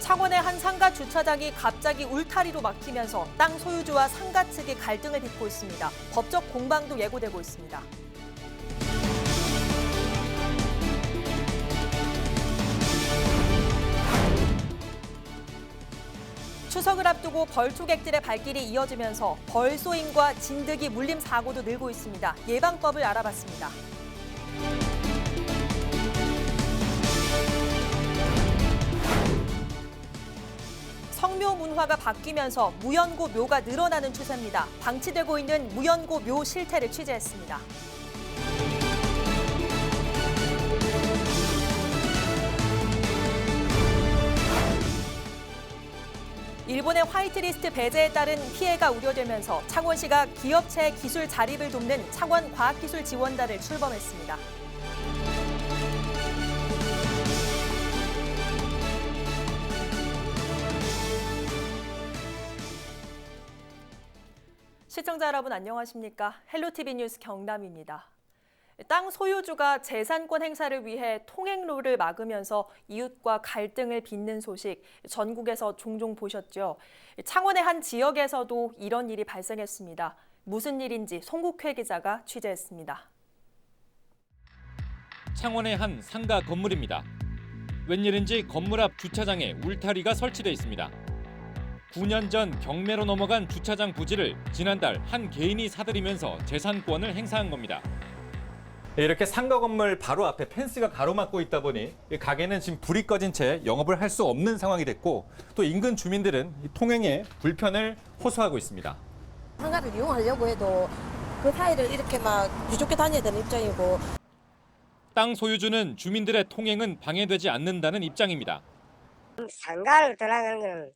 창원의 한 상가 주차장이 갑자기 울타리로 막히면서 땅 소유주와 상가 측이 갈등을 빚고 있습니다. 법적 공방도 예고되고 있습니다. 추석을 앞두고 벌초객들의 발길이 이어지면서 벌쏘임과 진드기 물림 사고도 늘고 있습니다. 예방법을 알아봤습니다. 성묘 문화가 바뀌면서 무연고 묘가 늘어나는 추세입니다. 방치되고 있는 무연고 묘 실태를 취재했습니다. 일본의 화이트리스트 배제에 따른 피해가 우려되면서 창원시가 기업체 기술 자립을 돕는 창원과학기술지원단을 출범했습니다. 시청자 여러분 안녕하십니까? 헬로티비 뉴스 경남입니다. 땅 소유주가 재산권 행사를 위해 통행로를 막으면서 이웃과 갈등을 빚는 소식 전국에서 종종 보셨죠. 창원의 한 지역에서도 이런 일이 발생했습니다. 무슨 일인지 송국회 기자가 취재했습니다. 창원의 한 상가 건물입니다. 웬일인지 건물 앞 주차장에 울타리가 설치돼 있습니다. 9년 전 경매로 넘어간 주차장 부지를 지난달 한 개인이 사들이면서 재산권을 행사한 겁니다. 이렇게 상가 건물 바로 앞에 펜스가 가로막고 있다 보니 가게는 지금 불이 꺼진 채 영업을 할 수 없는 상황이 됐고 또 인근 주민들은 통행에 불편을 호소하고 있습니다. 상가를 이용하려고 해도 그 사이를 이렇게 막 부족해 다녀야 되는 입장이고. 땅 소유주는 주민들의 통행은 방해되지 않는다는 입장입니다. 상가를 들어가는 거는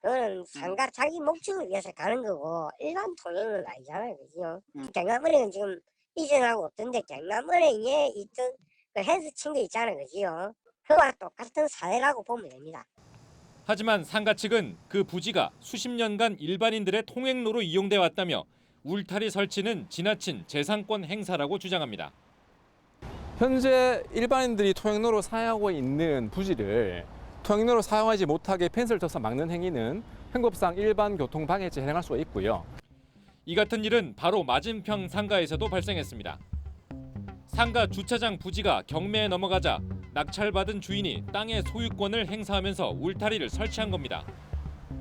그거는 상가 자기 목적을 위해서 가는 거고 일반 통행은 아니잖아요, 그죠? 경남은행은 지금 이전하고 없던데 경남은행에 있던 그 헬스 친구 있잖아요, 그지요? 그와 똑같은 사례라고 보면 됩니다. 하지만 상가 측은 그 부지가 수십 년간 일반인들의 통행로로 이용돼 왔다며 울타리 설치는 지나친 재산권 행사라고 주장합니다. 현재 일반인들이 통행로로 사용하고 있는 부지를 통행로로 사용하지 못하게 펜스를 쳐서 막는 행위는 형법상 일반 교통 방해죄 해당할 수가 있고요. 이 같은 일은 바로 맞은편 상가에서도 발생했습니다. 상가 주차장 부지가 경매에 넘어가자 낙찰받은 주인이 땅의 소유권을 행사하면서 울타리를 설치한 겁니다.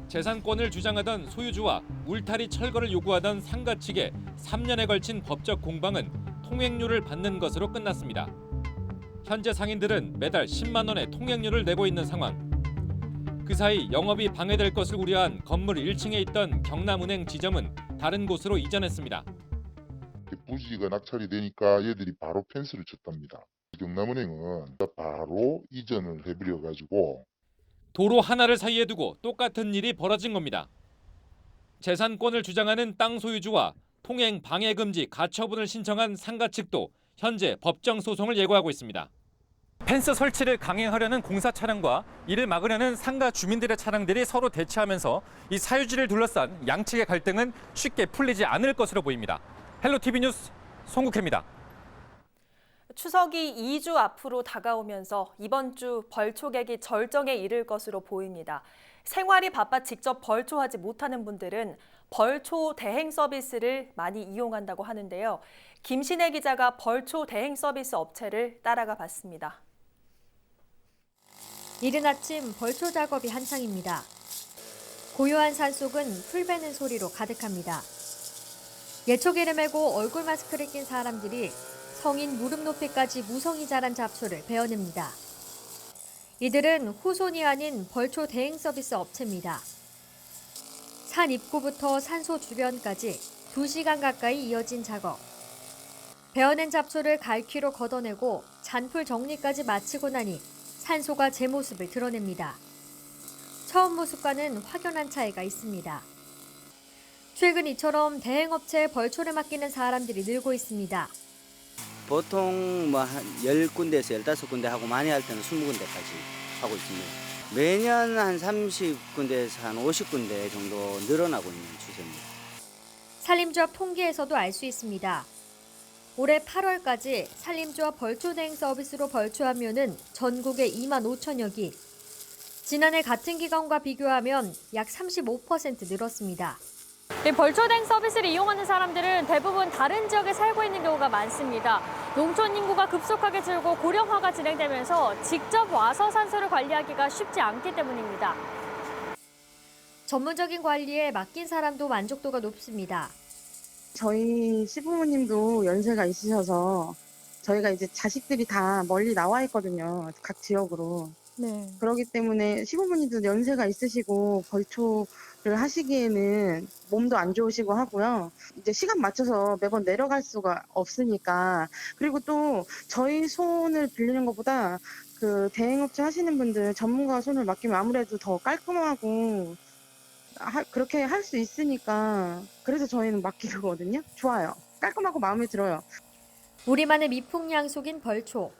재산권을 주장하던 소유주와 울타리 철거를 요구하던 상가 측의 3년에 걸친 법적 공방은 통행료를 받는 것으로 끝났습니다. 현재 상인들은 매달 10만 원의 통행료를 내고 있는 상황. 그 사이 영업이 방해될 것을 우려한 건물 1층에 있던 경남은행 지점은 다른 곳으로 이전했습니다. 부지가 낙찰이 되니까 얘들이 바로 펜스를 쳤답니다. 경남은행은 바로 이전을 해버려가지고 도로 하나를 사이에 두고 똑같은 일이 벌어진 겁니다. 재산권을 주장하는 땅 소유주와 통행 방해 금지 가처분을 신청한 상가 측도 현재 법정 소송을 예고하고 있습니다. 펜스 설치를 강행하려는 공사 차량과 이를 막으려는 상가 주민들의 차량들이 서로 대치하면서 이 사유지를 둘러싼 양측의 갈등은 쉽게 풀리지 않을 것으로 보입니다. 헬로티비 뉴스 송국혜입니다. 추석이 2주 앞으로 다가오면서 이번 주 벌초객이 절정에 이를 것으로 보입니다. 생활이 바빠 직접 벌초하지 못하는 분들은 벌초 대행 서비스를 많이 이용한다고 하는데요. 김신혜 기자가 벌초 대행 서비스 업체를 따라가 봤습니다. 이른 아침 벌초 작업이 한창입니다. 고요한 산속은 풀 베는 소리로 가득합니다. 예초기를 메고 얼굴 마스크를 낀 사람들이 성인 무릎 높이까지 무성이 자란 잡초를 베어냅니다. 이들은 후손이 아닌 벌초 대행 서비스 업체입니다. 산 입구부터 산소 주변까지 2시간 가까이 이어진 작업. 베어낸 잡초를 갈퀴로 걷어내고 잔풀 정리까지 마치고 나니 산소가 제 모습을 드러냅니다. 처음 모습과는 확연한 차이가 있습니다. 최근 이처럼 대행업체에 벌초를 맡기는 사람들이 늘고 있습니다. 보통 한 10군데에서 15군데 하고 많이 할 때는 20군데까지 하고 있습니다. 매년 한 30군데에서 한 50군데 정도 늘어나고 있는 추세입니다. 산림조합 통계에서도 알 수 있습니다. 올해 8월까지 산림조합 벌초 대행 서비스로 벌초한 묘는 전국에 2만 5천여 기. 지난해 같은 기간과 비교하면 약 35% 늘었습니다. 벌초댕 서비스를 이용하는 사람들은 대부분 다른 지역에 살고 있는 경우가 많습니다. 농촌 인구가 급속하게 줄고 고령화가 진행되면서 직접 와서 산소를 관리하기가 쉽지 않기 때문입니다. 전문적인 관리에 맡긴 사람도 만족도가 높습니다. 저희 시부모님도 연세가 있으셔서 저희가 이제 자식들이 다 멀리 나와 있거든요. 각 지역으로. 네. 그렇기 때문에 시부모님도 연세가 있으시고 벌초를 하시기에는 몸도 안 좋으시고 하고요. 이제 시간 맞춰서 매번 내려갈 수가 없으니까. 그리고 또 저희 손을 빌리는 것보다 그 대행업체 하시는 분들 전문가 손을 맡기면 아무래도 더 깔끔하고 그렇게 할 수 있으니까 그래서 저희는 맡기거든요. 좋아요. 깔끔하고 마음에 들어요. 우리만의 미풍양속인 벌초.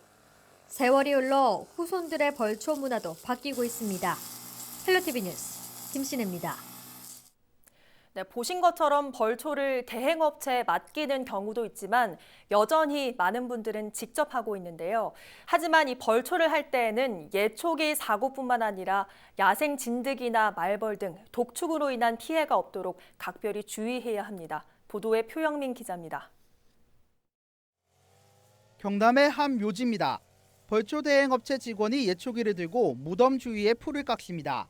세월이 흘러 후손들의 벌초 문화도 바뀌고 있습니다. 헬로티비 뉴스 김신혜입니다. 네, 보신 것처럼 벌초를 대행업체에 맡기는 경우도 있지만 여전히 많은 분들은 직접 하고 있는데요. 하지만 이 벌초를 할 때에는 예초기 사고뿐만 아니라 야생 진드기나 말벌 등 독축으로 인한 피해가 없도록 각별히 주의해야 합니다. 보도에 표영민 기자입니다. 경남의 한 묘지입니다. 벌초 대행업체 직원이 예초기를 들고 무덤 주위에 풀을 깎습니다.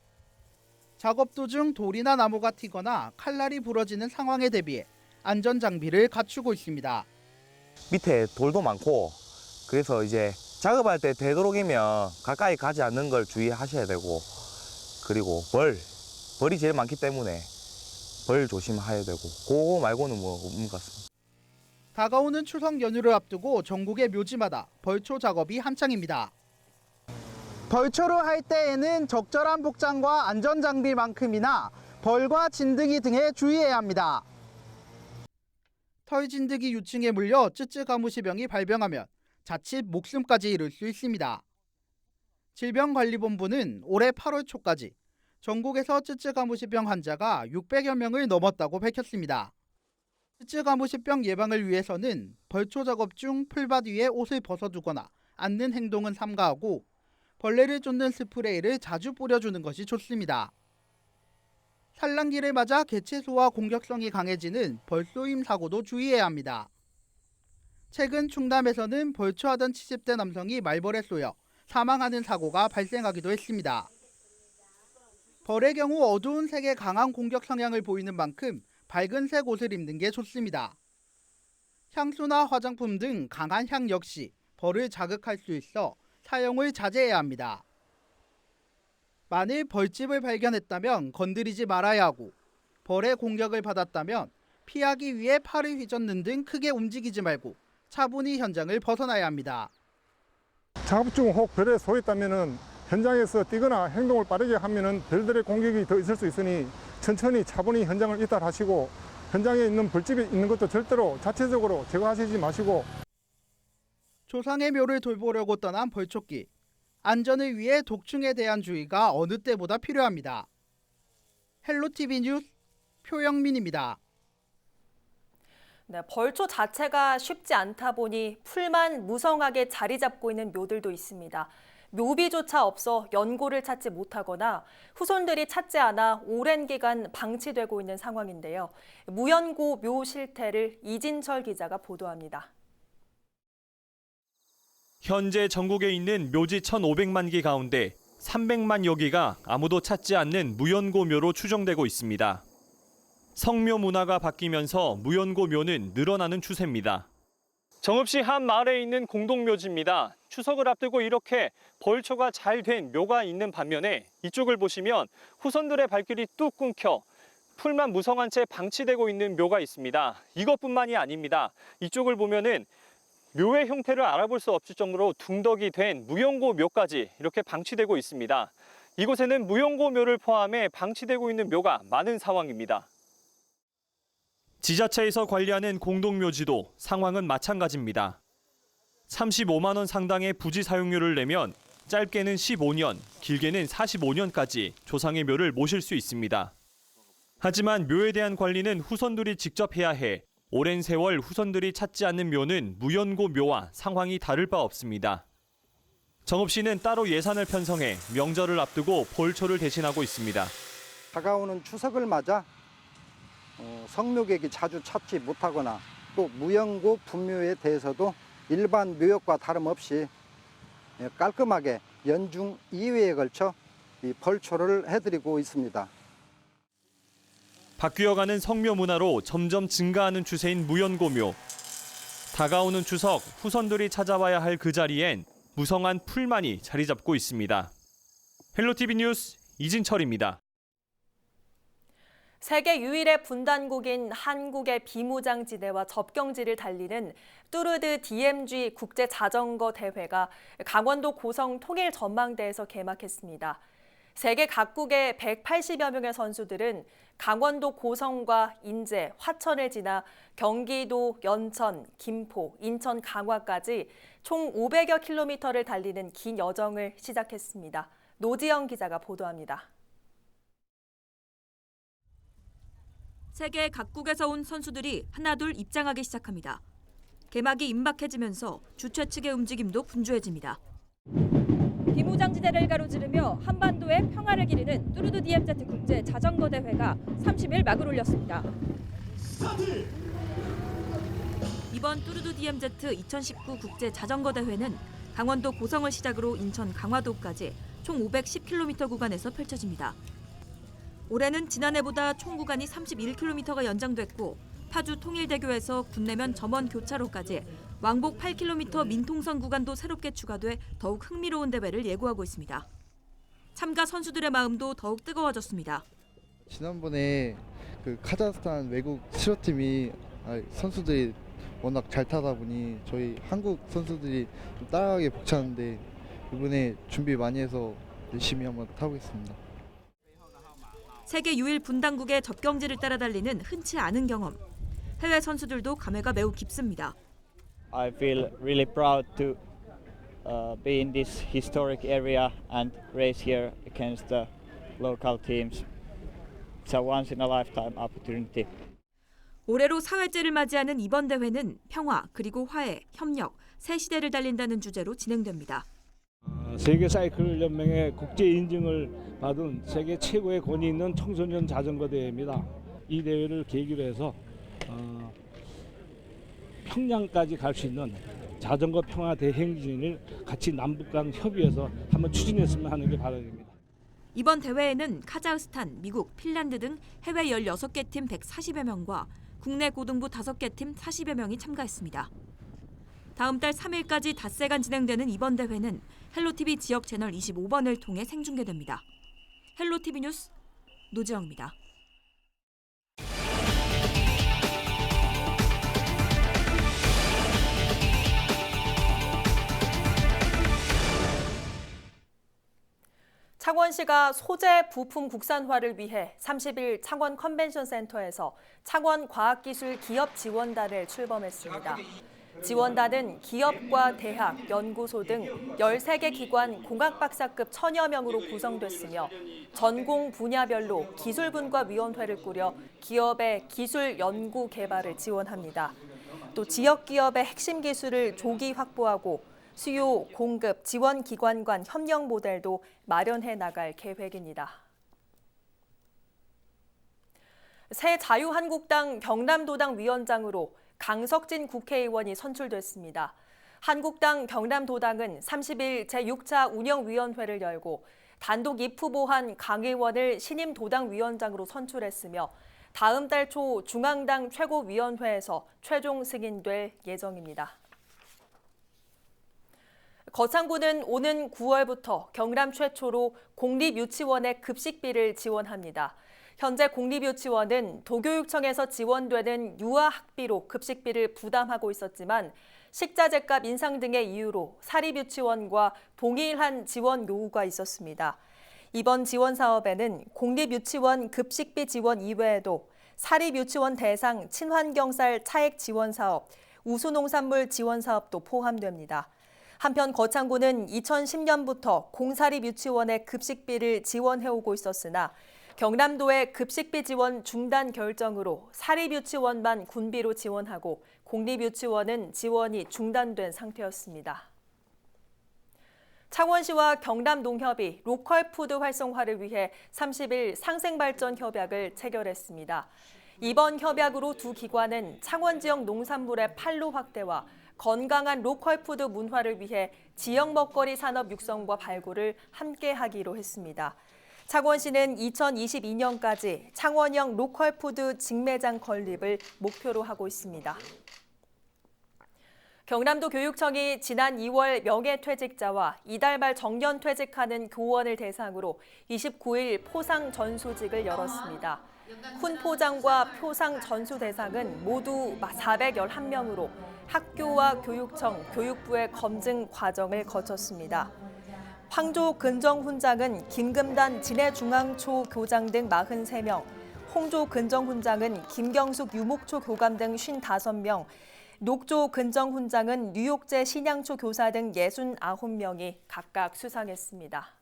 작업 도중 돌이나 나무가 튀거나 칼날이 부러지는 상황에 대비해 안전장비를 갖추고 있습니다. 밑에 돌도 많고 그래서 이제 작업할 때 되도록이면 가까이 가지 않는 걸 주의하셔야 되고 그리고 벌이 제일 많기 때문에 벌 조심해야 되고 그거 말고는 뭐 없는 것 같습니다. 다가오는 추석 연휴를 앞두고 전국의 묘지마다 벌초 작업이 한창입니다. 벌초를 할 때에는 적절한 복장과 안전장비만큼이나 벌과 진드기 등에 주의해야 합니다. 털진드기 유충에 물려 쯔쯔가무시병이 발병하면 자칫 목숨까지 잃을 수 있습니다. 질병관리본부는 올해 8월 초까지 전국에서 쯔쯔가무시병 환자가 600여 명을 넘었다고 밝혔습니다. 쯔쯔가무시병 예방을 위해서는 벌초 작업 중 풀밭 위에 옷을 벗어두거나 앉는 행동은 삼가하고 벌레를 쫓는 스프레이를 자주 뿌려주는 것이 좋습니다. 산란기를 맞아 개체수와 공격성이 강해지는 벌쏘임 사고도 주의해야 합니다. 최근 충남에서는 벌초하던 70대 남성이 말벌에 쏘여 사망하는 사고가 발생하기도 했습니다. 벌의 경우 어두운 색에 강한 공격 성향을 보이는 만큼 밝은색 옷을 입는 게 좋습니다. 향수나 화장품 등 강한 향 역시 벌을 자극할 수 있어 사용을 자제해야 합니다. 만일 벌집을 발견했다면 건드리지 말아야 하고 벌의 공격을 받았다면 피하기 위해 팔을 휘젓는 등 크게 움직이지 말고 차분히 현장을 벗어나야 합니다. 작업 중 혹 벌에 쏘였다면 현장에서 뛰거나 행동을 빠르게 하면 벌들의 공격이 더 있을 수 있으니 천천히 차분히 현장을 이탈하시고 현장에 있는 벌집이 있는 것도 절대로 자체적으로 제거하시지 마시고 조상의 묘를 돌보려고 떠난 벌초기. 안전을 위해 독충에 대한 주의가 어느 때보다 필요합니다. 헬로티비 뉴스 표영민입니다. 네, 벌초 자체가 쉽지 않다 보니 풀만 무성하게 자리 잡고 있는 묘들도 있습니다. 묘비조차 없어 연고를 찾지 못하거나 후손들이 찾지 않아 오랜 기간 방치되고 있는 상황인데요. 무연고 묘 실태를 이진철 기자가 보도합니다. 현재 전국에 있는 묘지 1,500만 기 가운데 300만여 기가 아무도 찾지 않는 무연고 묘로 추정되고 있습니다. 성묘 문화가 바뀌면서 무연고 묘는 늘어나는 추세입니다. 정읍시 한 마을에 있는 공동묘지입니다. 추석을 앞두고 이렇게 벌초가 잘 된 묘가 있는 반면에 이쪽을 보시면 후손들의 발길이 뚝 끊겨 풀만 무성한 채 방치되고 있는 묘가 있습니다. 이것뿐만이 아닙니다. 이쪽을 보면은 묘의 형태를 알아볼 수 없을 정도로 둥덕이 된 무연고 묘까지 이렇게 방치되고 있습니다. 이곳에는 무연고 묘를 포함해 방치되고 있는 묘가 많은 상황입니다. 지자체에서 관리하는 공동묘지도 상황은 마찬가지입니다. 35만 원 상당의 부지 사용료를 내면 짧게는 15년, 길게는 45년까지 조상의 묘를 모실 수 있습니다. 하지만 묘에 대한 관리는 후손들이 직접 해야 해 오랜 세월 후손들이 찾지 않는 묘는 무연고 묘와 상황이 다를 바 없습니다. 정읍 씨는 따로 예산을 편성해 명절을 앞두고 벌초를 대신하고 있습니다. 다가오는 추석을 맞아 성묘객이 자주 찾지 못하거나 또 무연고 분묘에 대해서도 일반 묘역과 다름없이 깔끔하게 연중 2회에 걸쳐 이 벌초를 해드리고 있습니다. 바뀌어가는 성묘 문화로 점점 증가하는 추세인 무연고묘. 다가오는 추석 후손들이 찾아와야 할 그 자리엔 무성한 풀만이 자리 잡고 있습니다. 헬로티비 뉴스 이진철입니다. 세계 유일의 분단국인 한국의 비무장지대와 접경지를 달리는 뚜르드 DMG 국제자전거 대회가 강원도 고성 통일전망대에서 개막했습니다. 세계 각국의 180여 명의 선수들은 강원도 고성과 인제, 화천을 지나 경기도 연천, 김포, 인천 강화까지 총 500여 킬로미터를 달리는 긴 여정을 시작했습니다. 노지영 기자가 보도합니다. 세계 각국에서 온 선수들이 하나둘 입장하기 시작합니다. 개막이 임박해지면서 주최 측의 움직임도 분주해집니다. 비무장지대를 가로지르며 한반도의 평화를 기리는 뚜르드 DMZ 국제 자전거 대회가 30일 막을 올렸습니다. 이번 뚜르드 DMZ 2019 국제 자전거 대회는 강원도 고성을 시작으로 인천 강화도까지 총 510km 구간에서 펼쳐집니다. 올해는 지난해보다 총 구간이 31km가 연장됐고 파주 통일대교에서 군내면 점원 교차로까지 왕복 8km 민통선 구간도 새롭게 추가돼 더욱 흥미로운 대회를 예고하고 있습니다. 참가 선수들의 마음도 더욱 뜨거워졌습니다. 지난번에 그 카자흐스탄 외국 실업팀이 선수들이 워낙 잘 타다 보니 저희 한국 선수들이 좀 따라가기 벅차는데 이번에 준비 많이 해서 열심히 한번 타보겠습니다. 세계 유일 분당국의 접경지를 따라 달리는 흔치 않은 경험. 해외 선수들도 감회가 매우 깊습니다. I feel really proud to be in this historic area and race here against the local teams. It's a once in a lifetime opportunity. 올해로 4회째를 맞이하는 이번 대회는 평화 그리고 화해, 협력, 새 시대를 달린다는 주제로 진행됩니다. 세계 사이클 연맹의 국제 인증을 받은 세계 최고의 권위 있는 청소년 자전거 대회입니다. 이 대회를 계기로 해서 평양까지 갈 수 있는 자전거 평화 대행진을 같이 남북 간 협의해서 한번 추진했으면 하는 게 바람입니다. 이번 대회에는 카자흐스탄, 미국, 핀란드 등 해외 16개 팀 140여 명과 국내 고등부 5개 팀 40여 명이 참가했습니다. 다음 달 3일까지 닷새간 진행되는 이번 대회는 헬로티비 지역 채널 25번을 통해 생중계됩니다. 헬로티비 뉴스 노지영입니다. 창원시가 소재 부품 국산화를 위해 30일 창원 컨벤션 센터에서 창원 과학기술 기업 지원단을 출범했습니다. 지원단은 기업과 대학, 연구소 등 13개 기관 공학박사급 1000여 명으로 구성됐으며 전공 분야별로 기술분과위원회를 꾸려 기업의 기술 연구 개발을 지원합니다. 또 지역 기업의 핵심 기술을 조기 확보하고 수요, 공급, 지원 기관 간 협력 모델도 마련해 나갈 계획입니다. 새 자유한국당 경남도당 위원장으로 강석진 국회의원이 선출됐습니다. 한국당 경남도당은 30일 제6차 운영위원회를 열고 단독 입후보한 강 의원을 신임 도당위원장으로 선출했으며 다음 달 초 중앙당 최고위원회에서 최종 승인될 예정입니다. 거창구는 오는 9월부터 경남 최초로 공립유치원의 급식비를 지원합니다. 현재 공립유치원은 도교육청에서 지원되는 유아학비로 급식비를 부담하고 있었지만 식자재값 인상 등의 이유로 사립유치원과 동일한 지원 요구가 있었습니다. 이번 지원 사업에는 공립유치원 급식비 지원 이외에도 사립유치원 대상 친환경쌀 차액 지원 사업, 우수농산물 지원 사업도 포함됩니다. 한편 거창구는 2010년부터 공사립 유치원의 급식비를 지원해오고 있었으나 경남도의 급식비 지원 중단 결정으로 사립 유치원만 군비로 지원하고 공립 유치원은 지원이 중단된 상태였습니다. 창원시와 경남농협이 로컬 푸드 활성화를 위해 30일 상생발전 협약을 체결했습니다. 이번 협약으로 두 기관은 창원 지역 농산물의 판로 확대와 건강한 로컬 푸드 문화를 위해 지역 먹거리 산업 육성과 발굴을 함께 하기로 했습니다. 창원시는 2022년까지 창원형 로컬 푸드 직매장 건립을 목표로 하고 있습니다. 경남도 교육청이 지난 2월 명예퇴직자와 이달 말 정년퇴직하는 교원을 대상으로 29일 포상 전수직을 열었습니다. 훈포장과 표상 전수 대상은 모두 411명으로 학교와 교육청, 교육부의 검증 과정을 거쳤습니다. 황조 근정훈장은 김금단 진해중앙초 교장 등 43명, 홍조 근정훈장은 김경숙 유목초 교감 등 55명, 녹조 근정훈장은 뉴욕제 신양초 교사 등 69명이 각각 수상했습니다.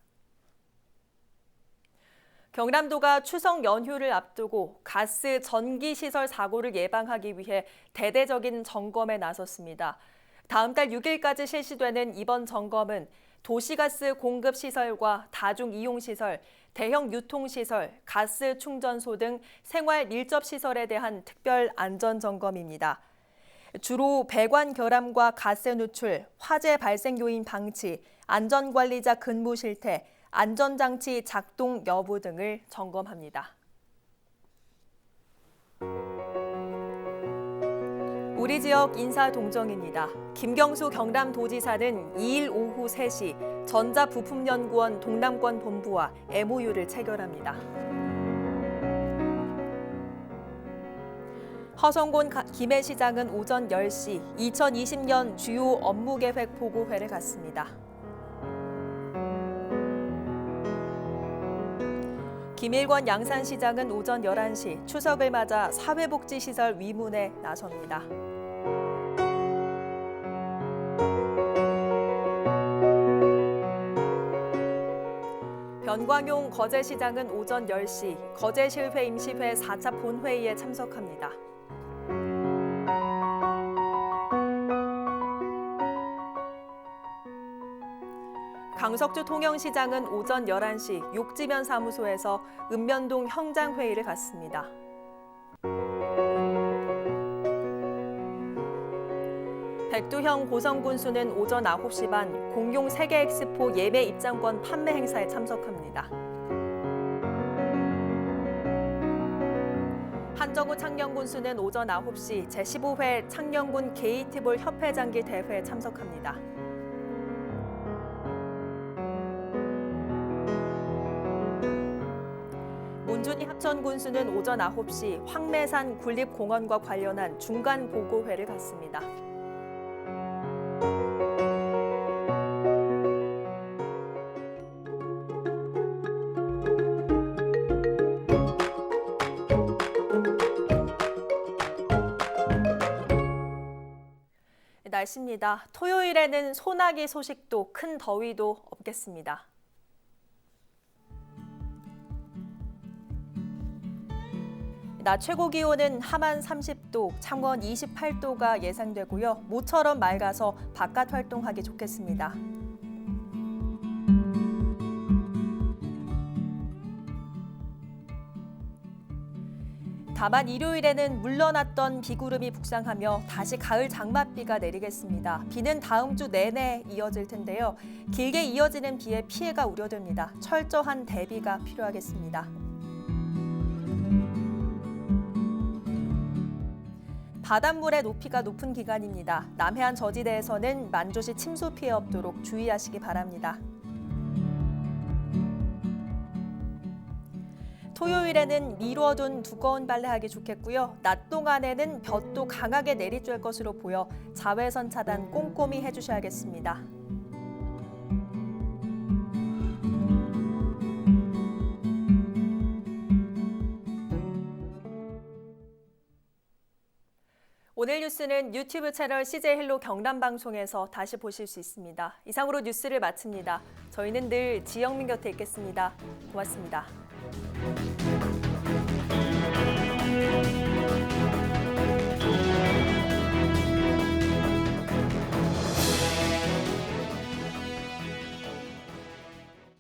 경남도가 추석 연휴를 앞두고 가스 전기 시설 사고를 예방하기 위해 대대적인 점검에 나섰습니다. 다음 달 6일까지 실시되는 이번 점검은 도시가스 공급 시설과 다중 이용 시설, 대형 유통 시설, 가스 충전소 등 생활 밀접 시설에 대한 특별 안전 점검입니다. 주로 배관 결함과 가스 누출, 화재 발생 요인 방치, 안전관리자 근무 실태, 안전장치 작동 여부 등을 점검합니다. 우리 지역 인사 동정입니다. 김경수 경남도지사는 2일 오후 3시 전자부품연구원 동남권 본부와 MOU를 체결합니다. 허성곤 김해시장은 오전 10시 2020년 주요 업무계획 보고회를 갖습니다. 김일권 양산시장은 오전 11시 추석을 맞아 사회복지시설 위문에 나섭니다. 변광용 거제시장은 오전 10시 거제실회 임시회 4차 본회의에 참석합니다. 강석주 통영시장은 오전 11시 욕지면 사무소에서 읍면동 형장회의를 갖습니다. 백두형 고성군수는 오전 9시 반 공용 세계 엑스포 예매 입장권 판매 행사에 참석합니다. 한정우 창녕군수는 오전 9시 제15회 창녕군 게이트볼 협회장기 대회에 참석합니다. 문준희 합천군수는 오전 9시 황매산 군립공원과 관련한 중간 보고회를 갖습니다. 날씨입니다. 토요일에는 소나기 소식도 큰 더위도 없겠습니다. 낮 최고 기온은 함안 30도, 창원 28도가 예상되고요. 모처럼 맑아서 바깥 활동하기 좋겠습니다. 다만 일요일에는 물러났던 비구름이 북상하며 다시 가을 장맛비가 내리겠습니다. 비는 다음 주 내내 이어질 텐데요. 길게 이어지는 비에 피해가 우려됩니다. 철저한 대비가 필요하겠습니다. 바닷물의 높이가 높은 기간입니다. 남해안 저지대에서는 만조시 침수 피해 없도록 주의하시기 바랍니다. 토요일에는 미뤄둔 두꺼운 빨래하기 좋겠고요. 낮 동안에는 볕도 강하게 내리쬐을 것으로 보여 자외선 차단 꼼꼼히 해주셔야겠습니다. 오늘 뉴스는 유튜브 채널 CJ 헬로 경남 방송에서 다시 보실 수 있습니다. 이상으로 뉴스를 마칩니다. 저희는 늘 지영민 곁에 있겠습니다. 고맙습니다.